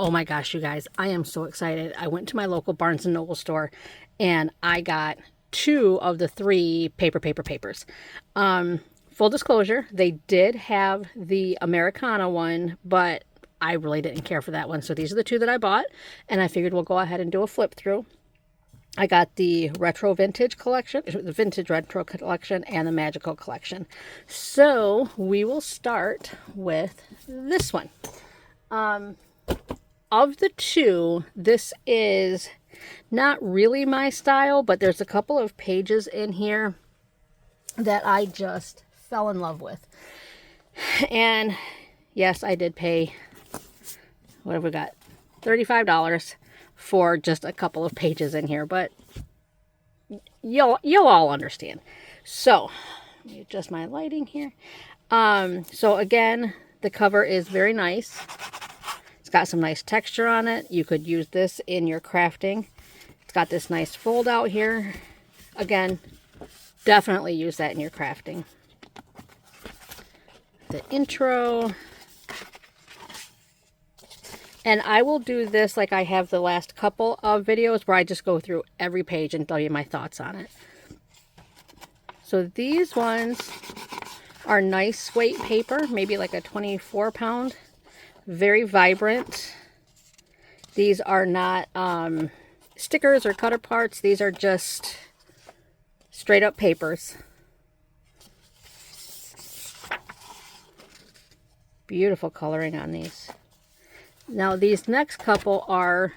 Oh my gosh, you guys, I am so excited. I went to my local Barnes & Noble store and I got 2 of the 3 papers. Full disclosure, they did have the Americana one, but I really didn't care for that one. So these are the 2 that I bought, and I figured we'll go ahead and do a flip through. I got the retro vintage collection, the vintage retro collection, and the magical collection. So we will start with this one. Of the 2, this is not really my style, but there's a couple of pages in here that I just fell in love with. And yes, I did pay, what have we got? $35 for just a couple of pages in here, but you'll all understand. So, let me adjust my lighting here. So again, the cover is very nice. It's got some nice texture on it. You could use this in your crafting. It's got this nice fold out here. Again, definitely use that in your crafting. The intro. And I will do this like I have the last couple of videos where I just go through every page and tell you my thoughts on it. So these ones are nice weight paper, maybe like a 24-pound. Very vibrant. These are not stickers or cutter parts. These are just straight up papers. Beautiful coloring on these. Now these next couple are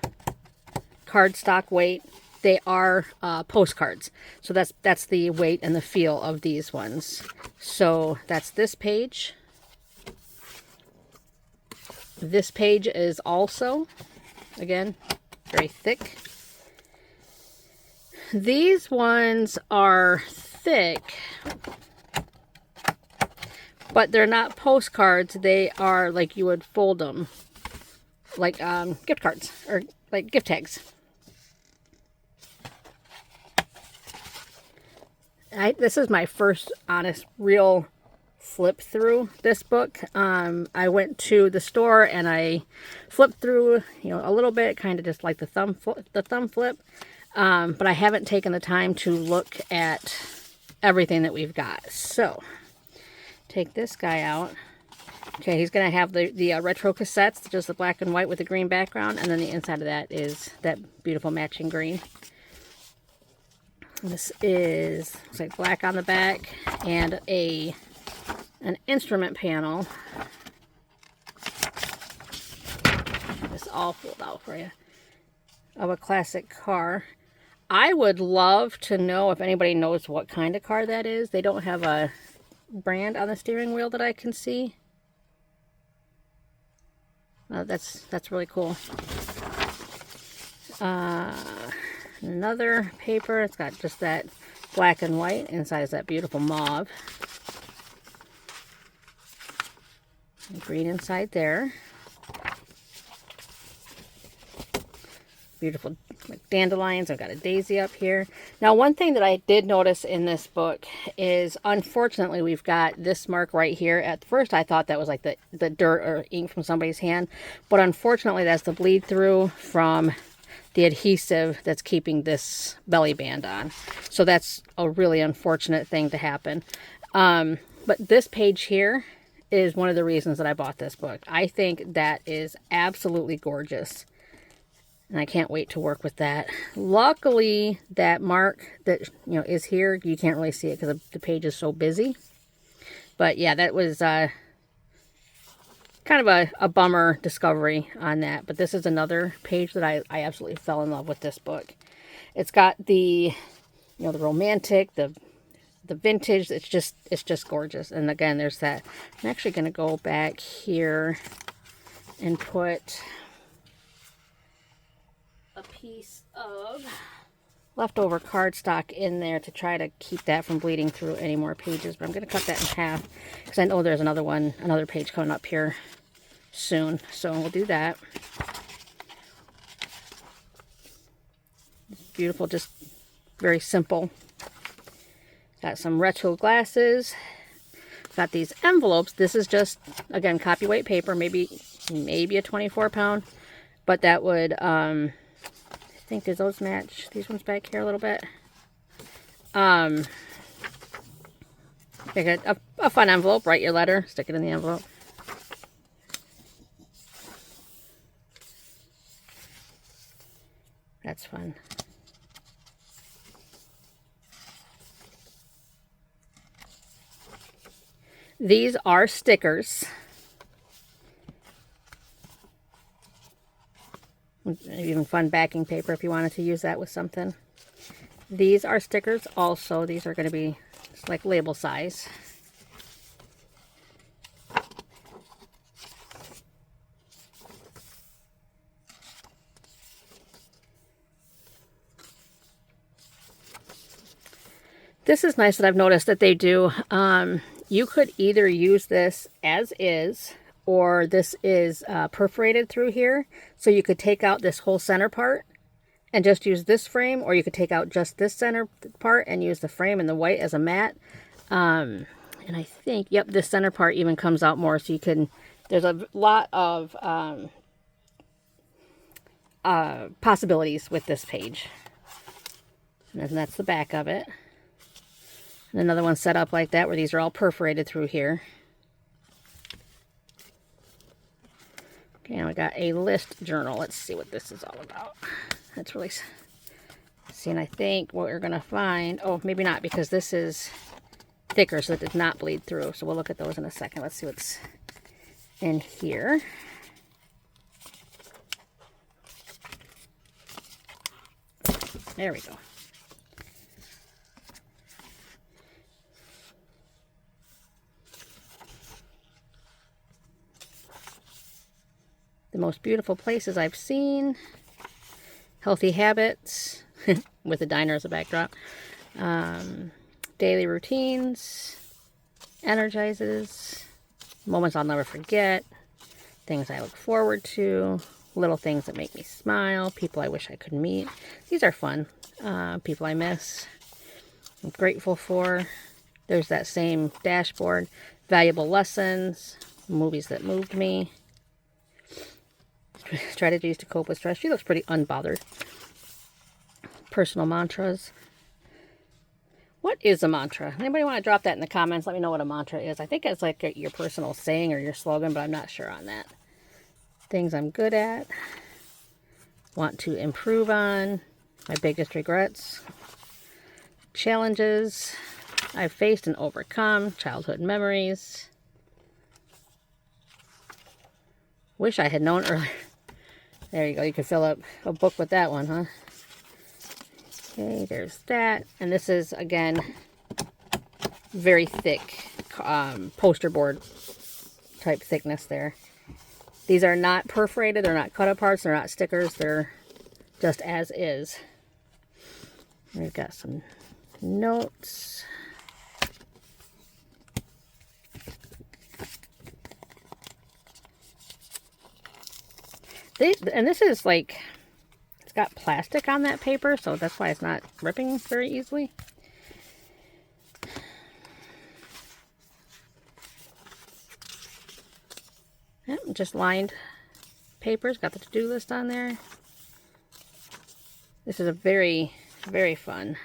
cardstock weight. They are postcards. So that's the weight and the feel of these ones. So that's this page. This page is also, again, very thick. These ones are thick, but they're not postcards. They are like you would fold them, like gift cards or like gift tags. This is my first honest, real flip through this book. I went to the store and I flipped through, a little bit, kind of just like the thumb flip. But I haven't taken the time to look at everything that we've got. So, take this guy out. Okay, he's going to have the retro cassettes, just the black and white with the green background, and then the inside of that is that beautiful matching green. This is, looks like black on the back, and an instrument panel. This all fold out for you. Of a classic car. I would love to know if anybody knows what kind of car that is. They don't have a brand on the steering wheel that I can see. That's really cool. Another paper. It's got just that black and white. Inside is that beautiful mauve. And green inside there. Beautiful like dandelions. I've got a daisy up here. Now, one thing that I did notice in this book is, unfortunately, we've got this mark right here. At first, I thought that was like the dirt or ink from somebody's hand. But unfortunately, that's the bleed through from the adhesive that's keeping this belly band on. So that's a really unfortunate thing to happen. But this page here is one of the reasons that I bought this book. I think that is absolutely gorgeous. And I can't wait to work with that. Luckily, that mark that is here, you can't really see it because the page is so busy. But yeah, that was kind of a bummer discovery on that. But this is another page that I absolutely fell in love with this book. It's got the the romantic, the vintage. It's just gorgeous. And again, there's that. I'm actually going to go back here and put a piece of leftover cardstock in there to try to keep that from bleeding through any more pages. But I'm going to cut that in half because I know there's another page coming up here soon. So we'll do that. It's beautiful, just very simple. Got some retro glasses. Got these envelopes. This is just, again, copy weight paper, maybe a 24-pound. but that would, I think, does those match these ones back here a little bit? Make a fun envelope, write your letter, stick it in the envelope. That's fun. These are stickers. Even fun backing paper if you wanted to use that with something. These are stickers also. These are going to be like label size. This is nice that I've noticed that they do. You could either use this as is, or this is perforated through here. So you could take out this whole center part and just use this frame, or you could take out just this center part and use the frame and the white as a matte. And I think, yep, this center part even comes out more, so you can, there's a lot of possibilities with this page. And that's the back of it. And another one set up like that, where these are all perforated through here. Okay, now we got a list journal. Let's see what this is all about. That's really, see, and I think what we're going to find, oh, maybe not, because this is thicker, so it did not bleed through. So we'll look at those in a second. Let's see what's in here. There we go. The most beautiful places I've seen. Healthy habits with a diner as a backdrop. Daily routines. Energizes. Moments I'll never forget. Things I look forward to. Little things that make me smile. People I wish I could meet. These are fun. People I miss. I'm grateful for. There's that same dashboard. Valuable lessons. Movies that moved me. Strategies to cope with stress. She looks pretty unbothered. Personal mantras. What is a mantra? Anybody want to drop that in the comments? Let me know what a mantra is. I think it's like your personal saying or your slogan, but I'm not sure on that. Things I'm good at. Want to improve on. My biggest regrets. Challenges I've faced and overcome. Childhood memories. Wish I had known earlier. There you go. You could fill up a book with that one, huh? Okay, there's that. And this is, again, very thick poster board type thickness there. These are not perforated. They're not cut aparts. They're not stickers. They're just as is. We've got some notes. And this is like, it's got plastic on that paper, so that's why it's not ripping very easily. Yep, just lined papers, got the to-do list on there. This is a very, very fun.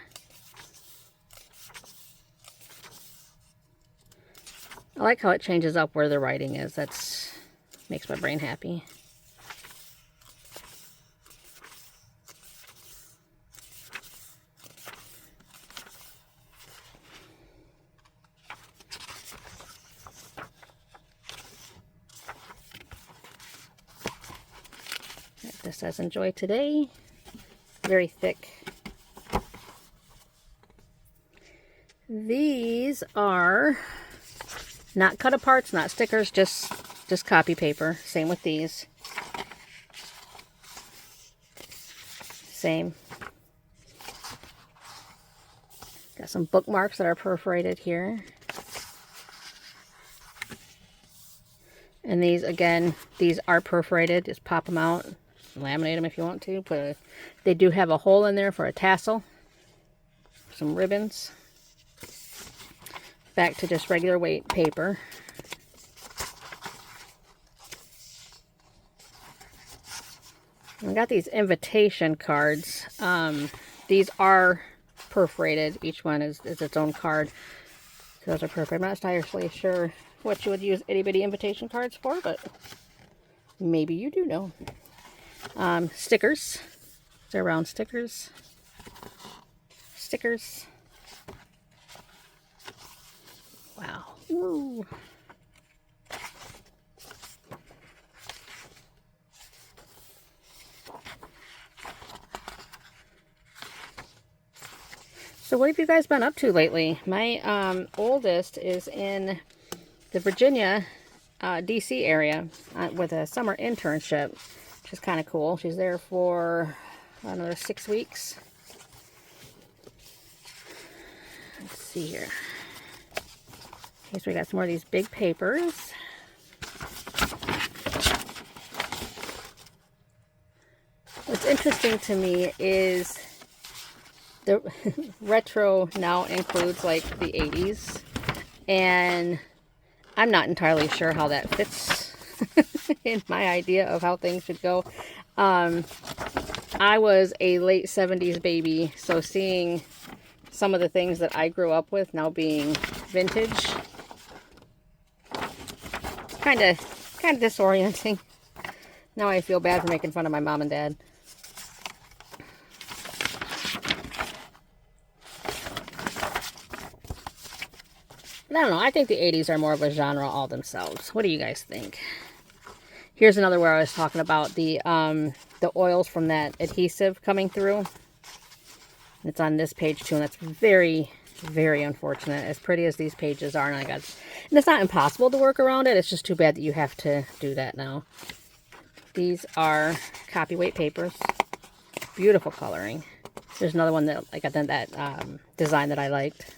I like how it changes up where the writing is. That's makes my brain happy. This says enjoy today. Very thick. These are not cut aparts, not stickers, just copy paper. Same with these. Same. Got some bookmarks that are perforated here. And these, again, these are perforated. Just pop them out. Laminate them if you want to. They do have a hole in there for a tassel. Some ribbons. Back to just regular weight paper. I got these invitation cards. These are perforated. Each one is its own card. So those are perforated. I'm not entirely sure what you would use itty bitty invitation cards for, but maybe you do know. Stickers. They're round stickers. Stickers. Wow. Ooh. So what have you guys been up to lately? My oldest is in the Virginia, DC area with a summer internship, which is kind of cool. She's there for another 6 weeks. Let's see here. Okay, so we got some more of these big papers. What's interesting to me is the retro now includes like the 80s, and I'm not entirely sure how that fits in my idea of how things should go. I was a late 70s baby, so seeing some of the things that I grew up with now being vintage, kind of disorienting. Now I feel bad for making fun of my mom and dad. I don't know. I think the 80s are more of a genre all themselves. What do you guys think? Here's another where I was talking about the oils from that adhesive coming through. It's on this page too, and that's very, very unfortunate. As pretty as these pages are, and it's not impossible to work around it. It's just too bad that you have to do that now. These are copyweight papers. Beautiful coloring. There's another one that I got that design that I liked.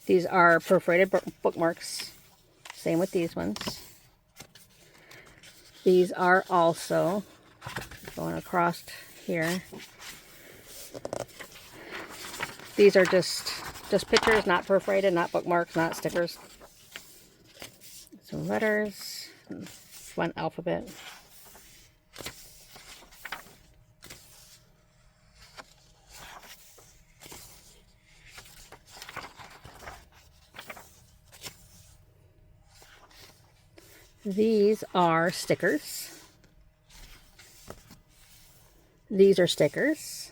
These are perforated bookmarks. Same with these ones. These are also going across here. These are just pictures, not perforated, not bookmarks, not stickers. Some letters, one alphabet. These are stickers. These are stickers.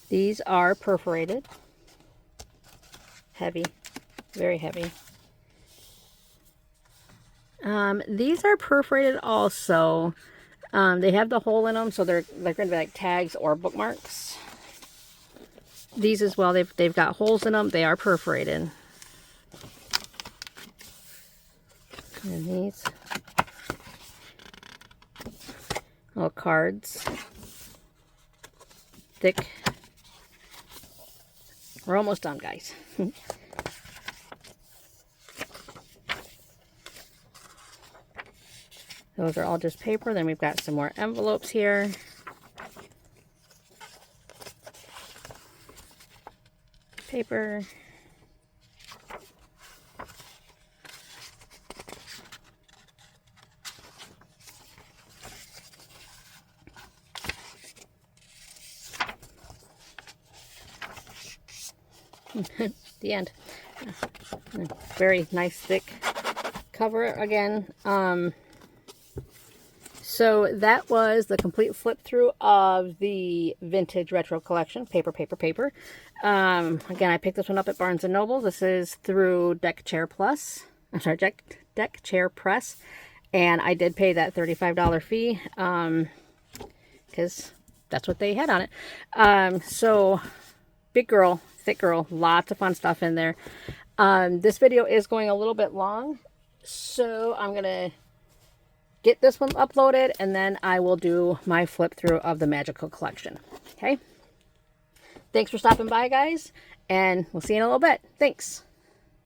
These are perforated. Heavy. Very heavy. These are perforated also. They have the hole in them, so they're going to be like tags or bookmarks. These as well, they've got holes in them. They are perforated. And these little cards, thick. We're almost done, guys. Those are all just paper. Then we've got some more envelopes here. Paper. The end. Very nice thick cover again. So that was the complete flip through of the vintage retro collection. Paper. Again, I picked this one up at Barnes & Noble. This is through Deck Chair Press. And I did pay that $35 fee because that's what they had on it. So big girl, thick girl, lots of fun stuff in there. This video is going a little bit long, so I'm going to get this one uploaded, and then I will do my flip through of the magical collection. Okay? Thanks for stopping by, guys, and we'll see you in a little bit. Thanks.